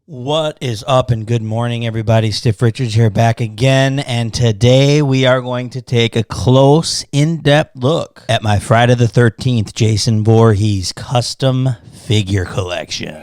What is up, and good morning, everybody. Stiff Richards here, back again, and today we are going to take a close, in-depth look at my Friday the 13th Jason Voorhees custom figure collection.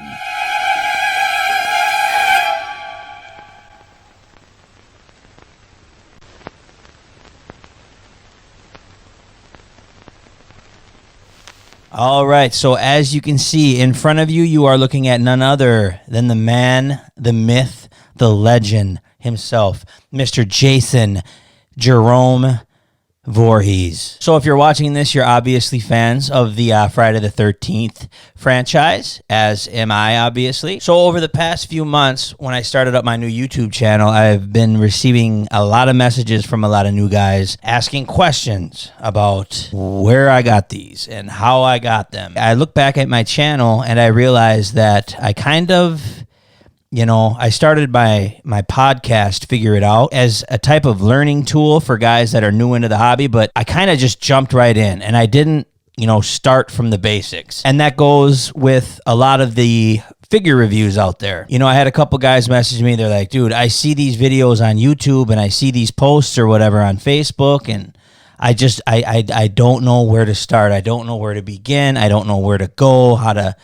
All right, so as you can see in front of you, you are looking at none other than the man, the myth, the legend himself, Mr. Jason Jerome Voorhees. So if you're watching this, you're obviously fans of the Friday the 13th franchise, as am I, obviously. So over the past few months, when I started up my new YouTube channel, I've been receiving a lot of messages from a lot of new guys asking questions about where I got these and how I got them. I look back at my channel and I realized that I kind of... I started my podcast, Figure It Out, as a type of learning tool for guys that are new into the hobby, but I kind of just jumped right in, and I didn't, start from the basics. And that goes with a lot of the figure reviews out there. I had a couple guys message me. They're like, dude, I see these videos on YouTube, and I see these posts or whatever on Facebook, and I don't know where to start. I don't know where to begin. I don't know where to go, how to,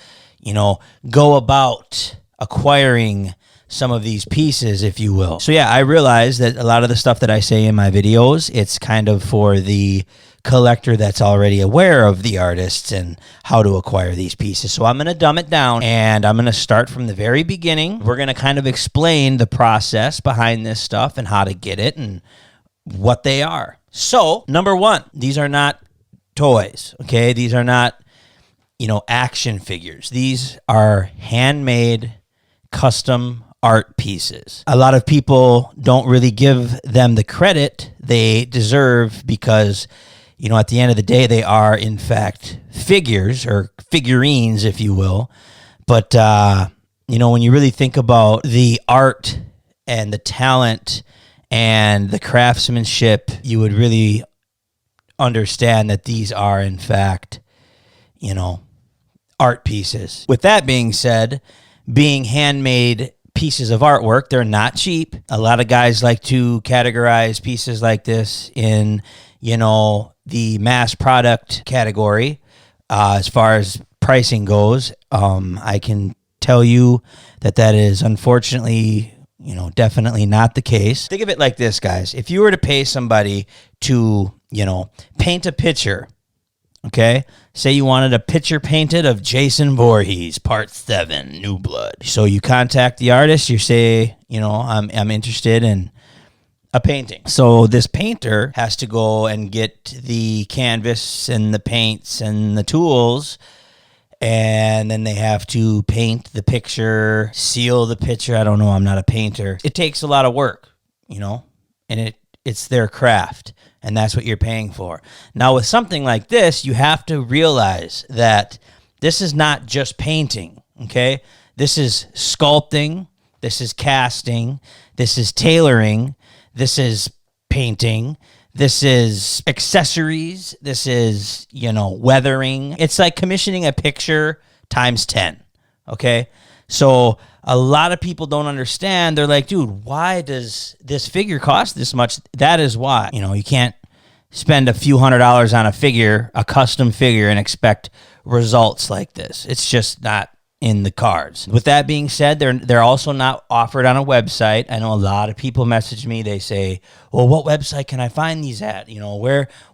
go about acquiring some of these pieces, if you will. So yeah, I realize that a lot of the stuff that I say in my videos, it's kind of for the collector that's already aware of the artists and how to acquire these pieces. So I'm going to dumb it down, and I'm going to start from the very beginning. We're going to kind of explain the process behind this stuff and how to get it and what they are. So number one, these are not toys, okay? These are not, action figures. These are handmade custom art pieces. A lot of people don't really give them the credit they deserve because, at the end of the day, they are, in fact, figures or figurines, if you will. But, when you really think about the art and the talent and the craftsmanship, you would really understand that these are, in fact, art pieces. With that being said, being handmade pieces of artwork, they're not cheap. A lot of guys like to categorize pieces like this in, the mass product category. As far as pricing goes, I can tell you that is unfortunately, definitely not the case. Think of it like this, guys. If you were to pay somebody to, paint a picture, okay? Say you wanted a picture painted of Jason Voorhees, Part 7, New Blood. So you contact the artist, you say, I'm interested in a painting. So this painter has to go and get the canvas and the paints and the tools, and then they have to paint the picture, seal the picture. I don't know, I'm not a painter. It takes a lot of work, and it's their craft. And that's what you're paying for. Now, with something like this, you have to realize that this is not just painting, okay? This is sculpting, this is casting, this is tailoring, this is painting, this is accessories, this is, weathering. It's like commissioning a picture times 10, okay? So a lot of people don't understand. They're like, dude, why does this figure cost this much? That is why. You can't spend a few $100s on a figure, a custom figure, and expect results like this. It's just not in the cards. With that being said, they're also not offered on a website. I know a lot of people message me. They say, well, what website can I find these at?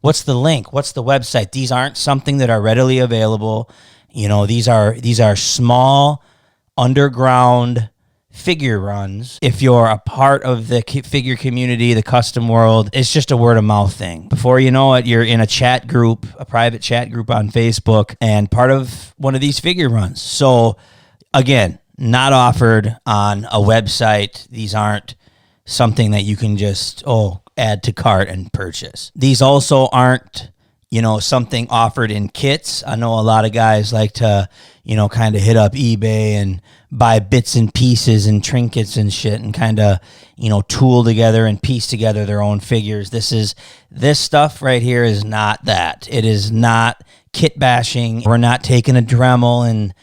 What's the link? What's the website? These aren't something that are readily available. These are small, underground figure runs. If you're a part of the figure community, the custom world, it's just a word of mouth thing. Before you know it, you're in a chat group, a private chat group on Facebook, and part of one of these figure runs. So again, not offered on a website. These aren't something that you can just, add to cart and purchase. These also aren't, something offered in kits. I know a lot of guys like to, kind of hit up eBay and buy bits and pieces and trinkets and shit and kind of, tool together and piece together their own figures. This stuff right here is not that. It is not kit bashing. We're not taking a Dremel and,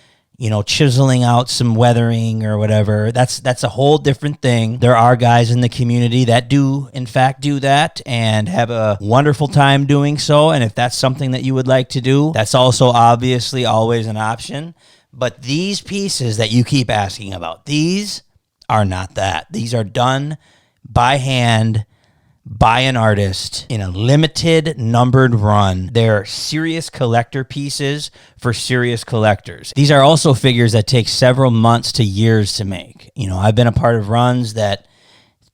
chiseling out some weathering or whatever. That's a whole different thing. There are guys in the community that do, in fact, do that and have a wonderful time doing so. And if that's something that you would like to do, that's also obviously always an option. But these pieces that you keep asking about, these are not that. These are done by hand, by an artist in a limited numbered run. They're serious collector pieces for serious collectors. These are also figures that take several months to years to make. I've been a part of runs that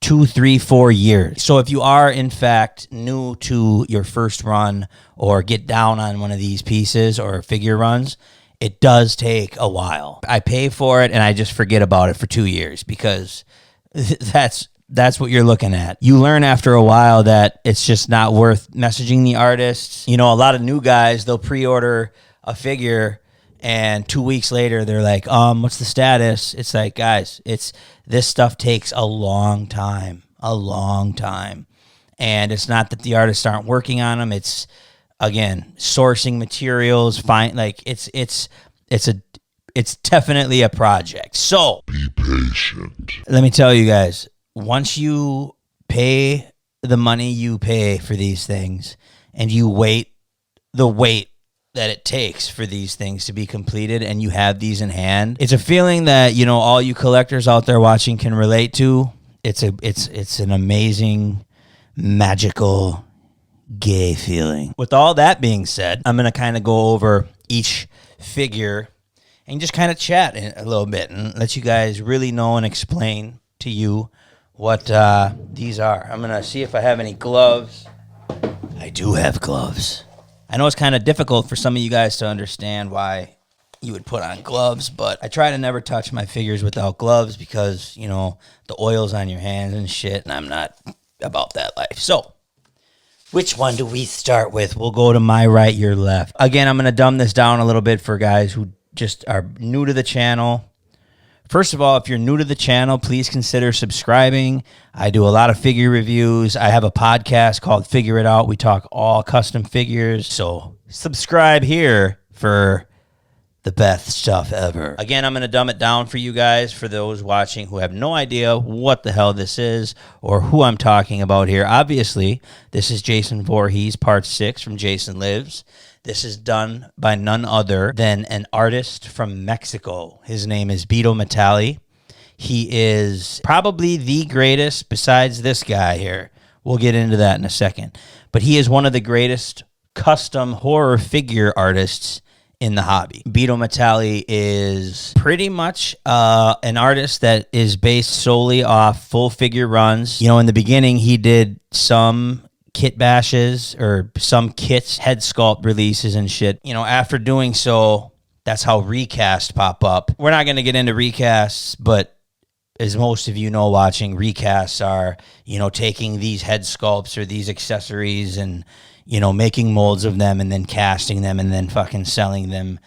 2, 3, 4 years. So if you are in fact new to your first run or get down on one of these pieces or figure runs, it does take a while. I pay for it and I just forget about it for 2 years because that's what you're looking at. You learn after a while that it's just not worth messaging the artists. A lot of new guys, they'll pre-order a figure and 2 weeks later they're like, what's the status? It's like, guys, this stuff takes a long time. And it's not that the artists aren't working on them. It's, again, sourcing materials, it's definitely a project. So be patient. Let me tell you guys, once you pay the money you pay for these things and you wait the wait that it takes for these things to be completed and you have these in hand, it's a feeling that, all you collectors out there watching can relate to. It's an amazing, magical, gay feeling. With all that being said, I'm going to kind of go over each figure and just kind of chat a little bit and let you guys really know and explain to you what these are. I'm going to see if I have any gloves. I do have gloves. I know it's kind of difficult for some of you guys to understand why you would put on gloves, but I try to never touch my figures without gloves because, the oil's on your hands and shit, and I'm not about that life. So, which one do we start with? We'll go to my right, your left. Again, I'm going to dumb this down a little bit for guys who just are new to the channel. First of all, if you're new to the channel, please consider subscribing. I do a lot of figure reviews. I have a podcast called Figure It Out. We talk all custom figures. So subscribe here for the best stuff ever. Again, I'm going to dumb it down for you guys, for those watching who have no idea what the hell this is or who I'm talking about here. Obviously, this is Jason Voorhees, Part 6 from Jason Lives. This is done by none other than an artist from Mexico. His name is Betomatali. He is probably the greatest besides this guy here. We'll get into that in a second. But he is one of the greatest custom horror figure artists in the hobby. Betomatali is pretty much an artist that is based solely off full figure runs. In the beginning, he did some kit bashes or some kits, head sculpt releases and shit. After doing so, that's how recasts pop up. We're not going to get into recasts, but as most of you know watching, recasts are, taking these head sculpts or these accessories and, making molds of them and then casting them and then fucking selling them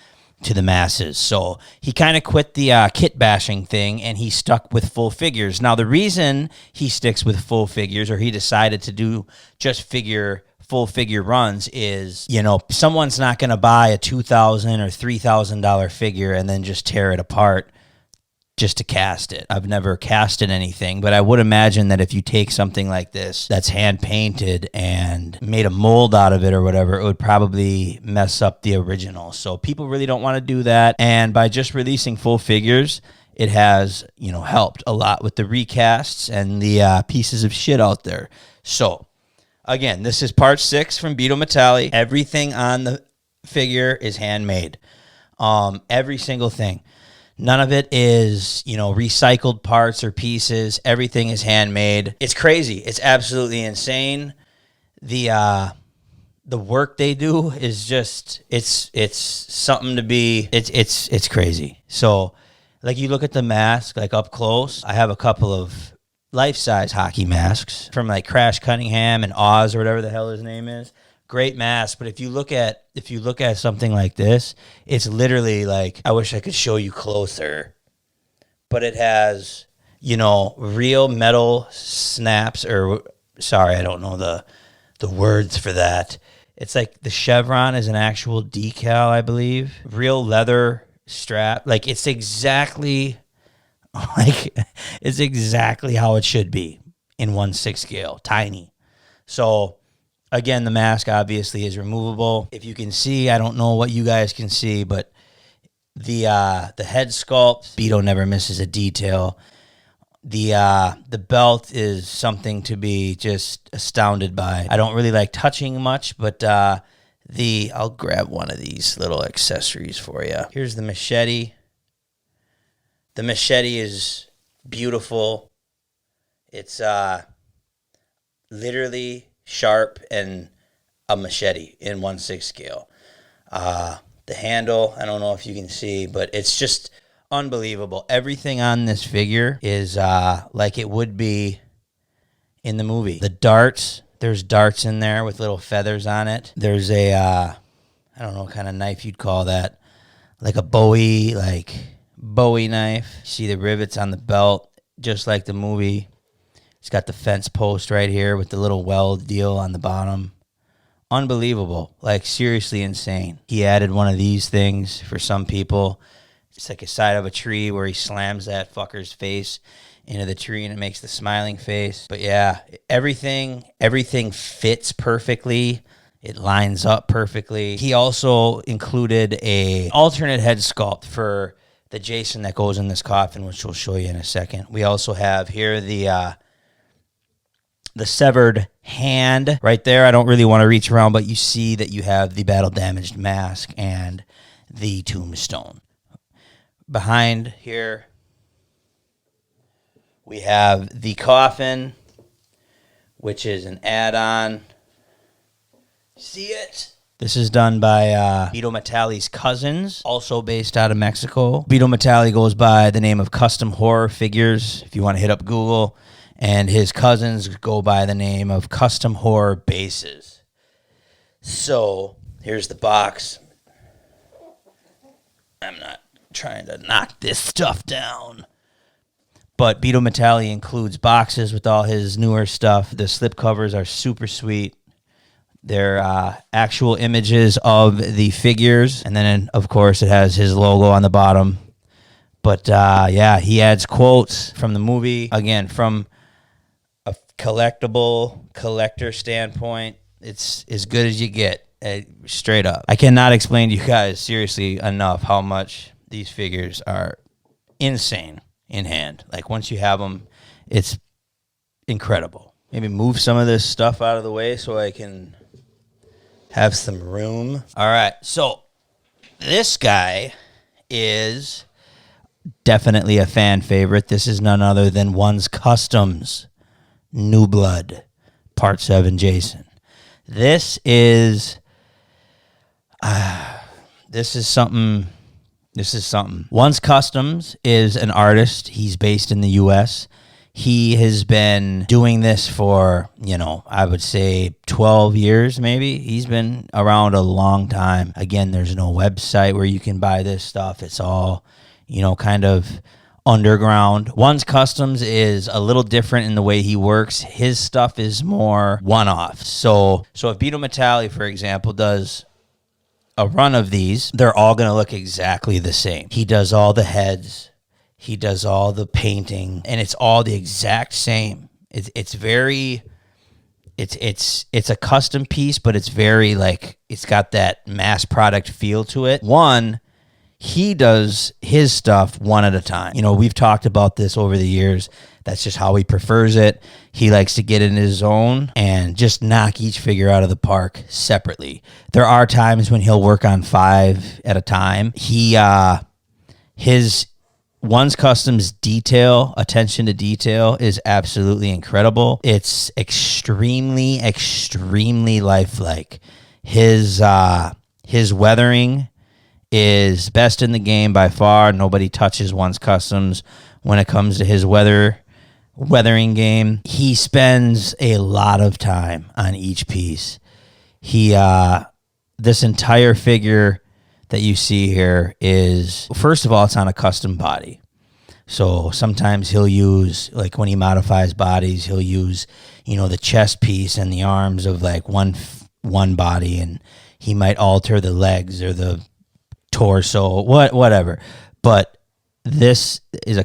to the masses. So he kind of quit the kit bashing thing and he stuck with full figures. Now, the reason he sticks with full figures, or he decided to do just full figure runs, is, someone's not going to buy a $2,000 or $3,000 figure and then just tear it apart just to cast it. I've never casted anything, but I would imagine that if you take something like this that's hand painted and made a mold out of it or whatever, it would probably mess up the original. So people really don't want to do that. And by just releasing full figures, it has, helped a lot with the recasts and the pieces of shit out there. So again, this is part 6 from Betomatali. Everything on the figure is handmade. Every single thing. None of it is, recycled parts or pieces. Everything is handmade. It's crazy. It's absolutely insane. The work they do is just, it's something to be, it's crazy. So, like, you look at the mask, like, up close. I have a couple of life-size hockey masks from, like, Crash Cunningham and Oz or whatever the hell his name is. Great mask, but if you look at something like this, it's literally like, I wish I could show you closer, but it has, real metal snaps, or sorry, I don't know the words for that. It's like the chevron is an actual decal, I believe. Real leather strap. Like it's exactly it's exactly how it should be in 1/6 scale, tiny. So again, the mask obviously is removable. If you can see, I don't know what you guys can see, but the head sculpt, Beto never misses a detail. The belt is something to be just astounded by. I don't really like touching much, but I'll grab one of these little accessories for you. Here's the machete. The machete is beautiful. It's literally sharp and a machete in 1/6 scale. The handle, I don't know if you can see, but it's just unbelievable. Everything on this figure is like it would be in the movie. The darts, there's darts in there with little feathers on it. There's a, I don't know what kind of knife you'd call that, like a Bowie knife. See the rivets on the belt, just like the movie. It's got the fence post right here with the little weld deal on the bottom. Unbelievable. Like, seriously insane. He added one of these things for some people. It's like a side of a tree where he slams that fucker's face into the tree and it makes the smiling face. But yeah, everything fits perfectly. It lines up perfectly. He also included a alternate head sculpt for the Jason that goes in this coffin, which we'll show you in a second. We also have here the severed hand right there. I don't really want to reach around, but you see that you have the battle-damaged mask and the tombstone. Behind here, we have the coffin, which is an add-on. See it? This is done by Betomatali's cousins, also based out of Mexico. Betomatali goes by the name of Custom Horror Figures, if you want to hit up Google. And his cousins go by the name of Custom Horror Bases. So, here's the box. I'm not trying to knock this stuff down. But Betomatali includes boxes with all his newer stuff. The slipcovers are super sweet. They're actual images of the figures. And then, of course, it has his logo on the bottom. But, yeah, he adds quotes from the movie. Again, from a collector standpoint, it's as good as you get, straight up. I cannot explain to you guys, seriously, enough how much these figures are insane in hand. Like, once you have them, it's incredible. Maybe move some of this stuff out of the way so I can have some room. All right, so this guy is definitely a fan favorite. This is none other than One's Customs New Blood Part 7 Jason. This is something. One's Customs is an artist. He's based in the U.S. He has been doing this for, I would say 12 years maybe. He's been around a long time. Again, there's no website where you can buy this stuff. It's all, kind of underground. One's Customs is a little different in the way he works. His stuff is more one-off. So if Betomatali, for example, does a run of these, they're all going to look exactly the same. He does all the heads. He does all the painting, and it's all the exact same. It's a custom piece, but it's very it's got that mass product feel to it. He does his stuff one at a time. We've talked about this over the years. That's just how he prefers it. He likes to get in his zone and just knock each figure out of the park separately. There are times when he'll work on 5 at a time. His One's Customs attention to detail is absolutely incredible. It's extremely, extremely lifelike. His weathering is best in the game by far. Nobody touches One's Customs when it comes to his weathering game. He spends a lot of time on each piece. This entire figure that you see here is, first of all, it's on a custom body. So sometimes he'll use, when he modifies bodies, he'll use, the chest piece and the arms of one body, and he might alter the legs or the torso, whatever. But this is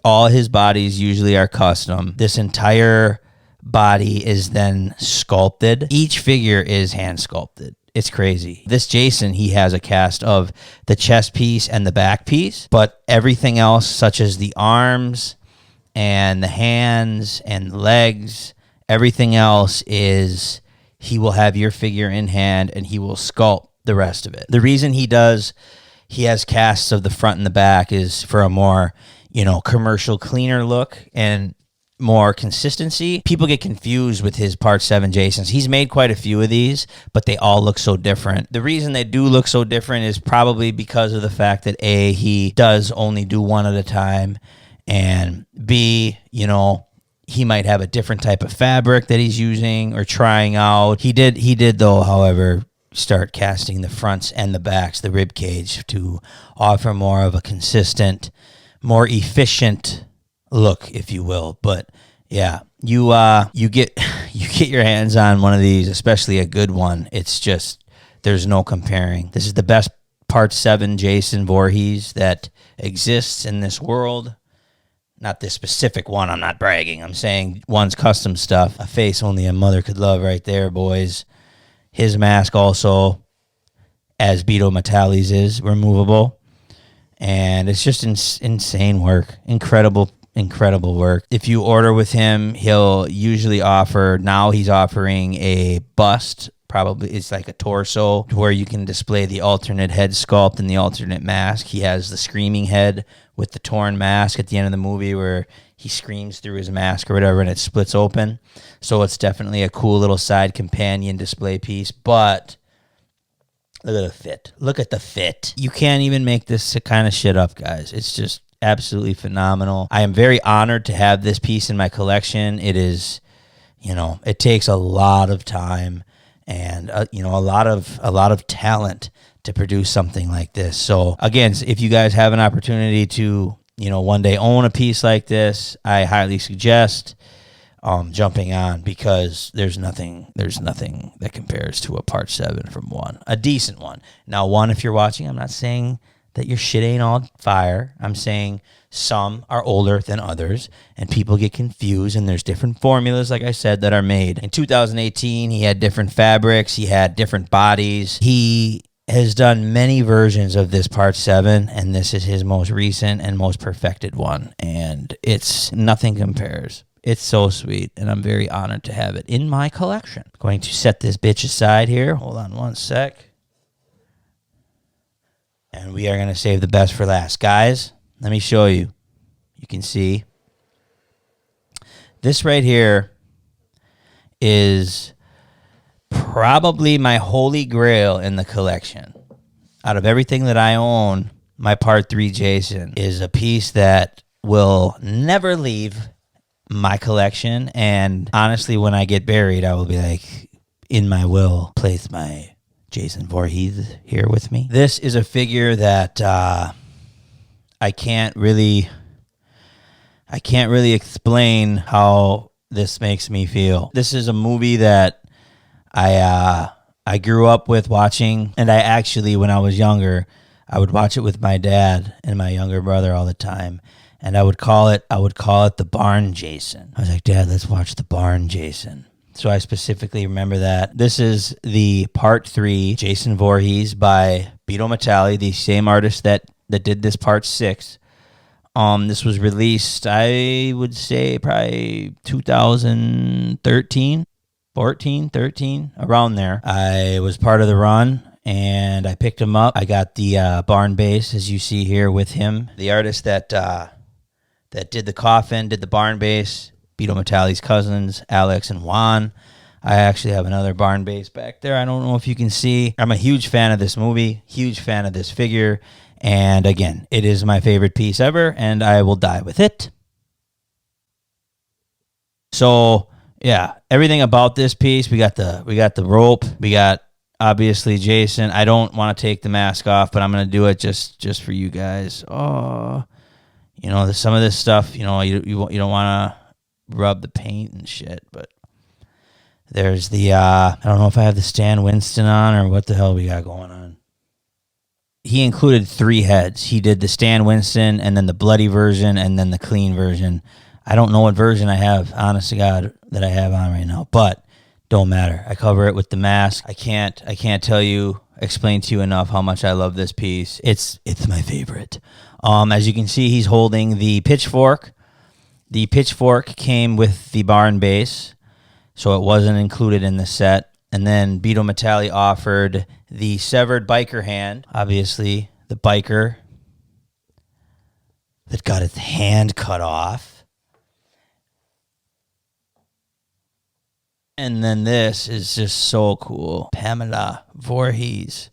all his bodies usually are custom. This entire body is then sculpted. Each figure is hand sculpted. It's crazy. This Jason, he has a cast of the chest piece and the back piece, but everything else, such as the arms and the hands and legs, everything else is, he will have your figure in hand and he will sculpt the rest of it. The reason he has casts of the front and the back is for a more, commercial, cleaner look and more consistency. People get confused with his Part 7 Jasons. He's made quite a few of these, but they all look so different. The reason they do look so different is probably because of the fact that A, he does only do one at a time, and B, he might have a different type of fabric that he's using or trying out. He did though, however, start casting the fronts and the backs, the rib cage, to offer more of a consistent, more efficient look, if you will. But yeah, you get your hands on one of these, especially a good one. It's just, there's no comparing. This is the best Part 7 Jason Voorhees that exists in this world. Not this specific one, I'm not bragging. I'm saying one's custom stuff. A face only a mother could love right there, boys. His mask also, as Betomatali's, is removable. And it's just insane work. Incredible work. If you order with him, he'll usually offer, now he's offering a bust. Probably it's like a torso where you can display the alternate head sculpt and the alternate mask. He has the screaming head with the torn mask at the end of the movie where he screams through his mask or whatever and it splits open. So it's definitely a cool little side companion display piece. But look at the fit. Look at the fit. You can't even make this kind of shit up, guys. It's just absolutely phenomenal. I am very honored to have this piece in my collection. It is, it takes a lot of time and a lot of talent to produce something like this. So again, if you guys have an opportunity to one day own a piece like this, I highly suggest jumping on, because there's nothing that compares to a Part 7 from one, a decent one. Now, one, if you're watching, I'm not saying that your shit ain't all fire. I'm saying some are older than others, and people get confused, and there's different formulas, like I said, that are made. In 2018, he had different fabrics. He had different bodies. He has done many versions of this Part 7, and this is his most recent and most perfected one, and it's nothing compares. It's so sweet, and I'm very honored to have it in my collection. Going to set this bitch aside here. Hold on one sec. And we are going to save the best for last. Guys, let me show you. You can see. This right here is probably my holy grail in the collection. Out of everything that I own, my Part 3 Jason is a piece that will never leave my collection. And honestly, when I get buried, I will be like, in my will, place my Jason Voorhees here with me. This is a figure that I can't really explain how this makes me feel. This is a movie that I grew up with watching, and I actually, when I was younger, I would watch it with my dad and my younger brother all the time, and I would call it the Barn Jason. I was like, Dad, let's watch the Barn Jason. So I specifically remember that. This is the Part 3 Jason Voorhees by Betomatali, the same artist that did this Part 6. This was released, I would say, probably 2013, 14, 13, around there. I was part of the run, and I picked him up. I got the barn base, as you see here, with him. The artist that did the coffin, did the barn base, Betomatali's cousins, Alex and Juan. I actually have another barn base back there. I don't know if you can see. I'm a huge fan of this movie, huge fan of this figure. And again, it is my favorite piece ever, and I will die with it. So yeah, everything about this piece, we got the rope, we got obviously Jason. I don't want to take the mask off, but I'm gonna do it just for you guys. Oh, some of this stuff, you don't want to rub the paint and shit, but there's the I don't know if I have the Stan Winston on or what the hell we got going on. he included 3 heads. He did the Stan Winston, and then the bloody version, and then the clean version. I don't know what version I have, honest to God, that I have on right now, but don't matter. I cover it with the mask. I can't explain to you enough how much I love this piece. It's my favorite. As you can see, he's holding the pitchfork. The pitchfork came with the barn base, so it wasn't included in the set. And then Betomatali offered the severed biker hand. Obviously, the biker that got its hand cut off. And then this is just so cool. Pamela Voorhees.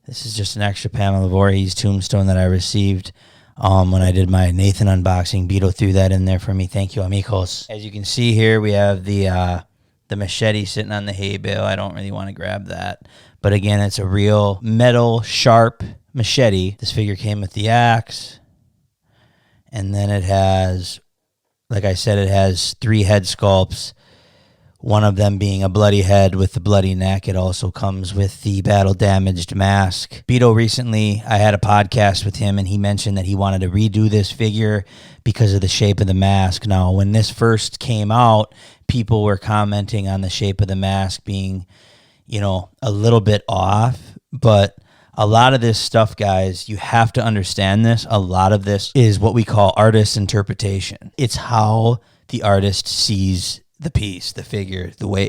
This is just an extra Pamela Voorhees tombstone that I received when I did my Nathan unboxing. Beto threw that in there for me. Thank you, amigos. As you can see here, we have the machete sitting on the hay bale. I don't really want to grab that. But again, it's a real metal, sharp machete. This figure came with the axe. And then it has, like I said, it has 3 head sculpts. One of them being a bloody head with the bloody neck. It also comes with the battle-damaged mask. Beto recently, I had a podcast with him, and he mentioned that he wanted to redo this figure because of the shape of the mask. Now, when this first came out, people were commenting on the shape of the mask being, a little bit off. But a lot of this stuff, guys, you have to understand this. A lot of this is what we call artist's interpretation. It's how the artist sees the piece, the figure, the way.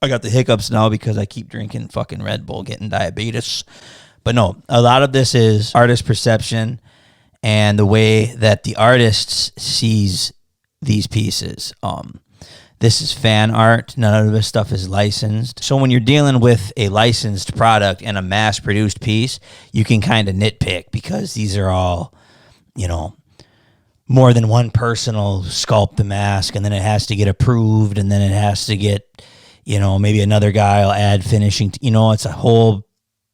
I got the hiccups now because I keep drinking fucking Red Bull, getting diabetes. But no, a lot of this is artist perception and the way that the artist sees these pieces. This is fan art. None of this stuff is licensed. So when you're dealing with a licensed product and a mass-produced piece, you can kind of nitpick because these are all, more than one person will sculpt the mask, and then it has to get approved, and then it has to get, maybe another guy will add finishing. It's a whole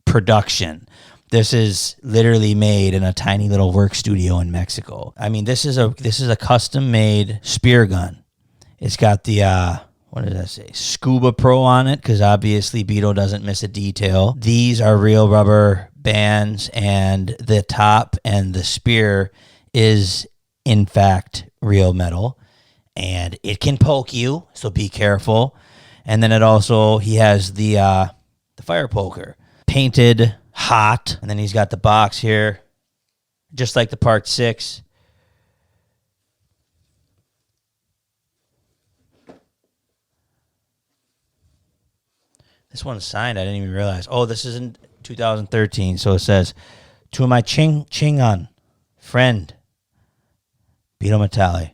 production. This is literally made in a tiny little work studio in Mexico. I mean, this is a custom-made spear gun. It's got the, what did I say, Scuba Pro on it, because obviously Beto doesn't miss a detail. These are real rubber bands, and the top and the spear is, in fact, real metal. And it can poke you, so be careful. And then he has the fire poker. Painted hot. And then he's got the box here, just like the Part 6. This one's signed. I didn't even realize. Oh, this is in 2013. So it says, to my Chingan friend, Betomatali.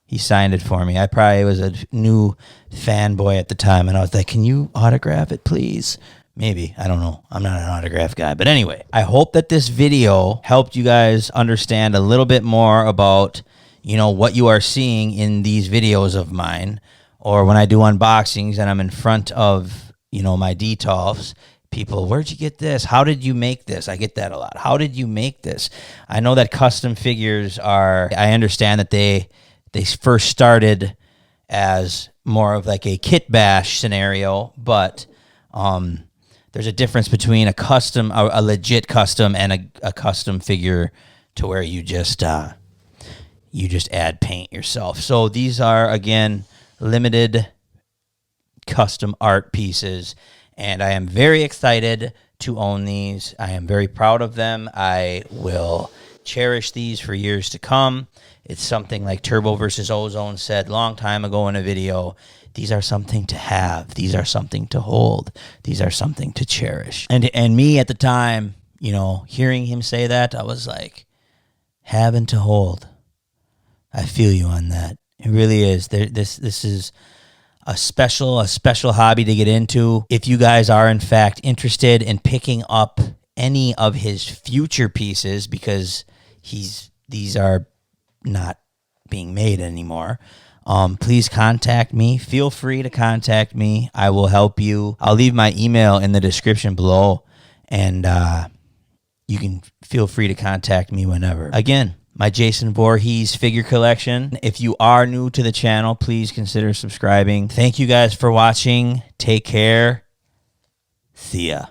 He signed it for me. I probably was a new fanboy at the time, and I was like, can you autograph it, please? Maybe. I don't know. I'm not an autograph guy. But anyway, I hope that this video helped you guys understand a little bit more about, what you are seeing in these videos of mine, or when I do unboxings and I'm in front of my detolfs. People, where'd you get this? How did you make this? I get that a lot. How did you make this? I know that custom figures I understand that they first started as more of like a kit bash scenario, but there's a difference between a legit custom and a custom figure to where you just add paint yourself. So these are, again, limited custom art pieces, and I am very excited to own these. I am very proud of them. I will cherish these for years to come. It's something like Turbo versus Ozone said long time ago in a video. These are something to have. These are something to hold. These are something to cherish. And me at the time, hearing him say that, I was like, having to hold. I feel you on that. It really is. This is a special hobby to get into. If you guys are in fact interested in picking up any of his future pieces, because these are not being made anymore, please contact me. Feel free to contact me. I will help you. I'll leave my email in the description below, and you can feel free to contact me whenever. Again, my Jason Voorhees figure collection. If you are new to the channel, please consider subscribing. Thank you guys for watching. Take care. See ya.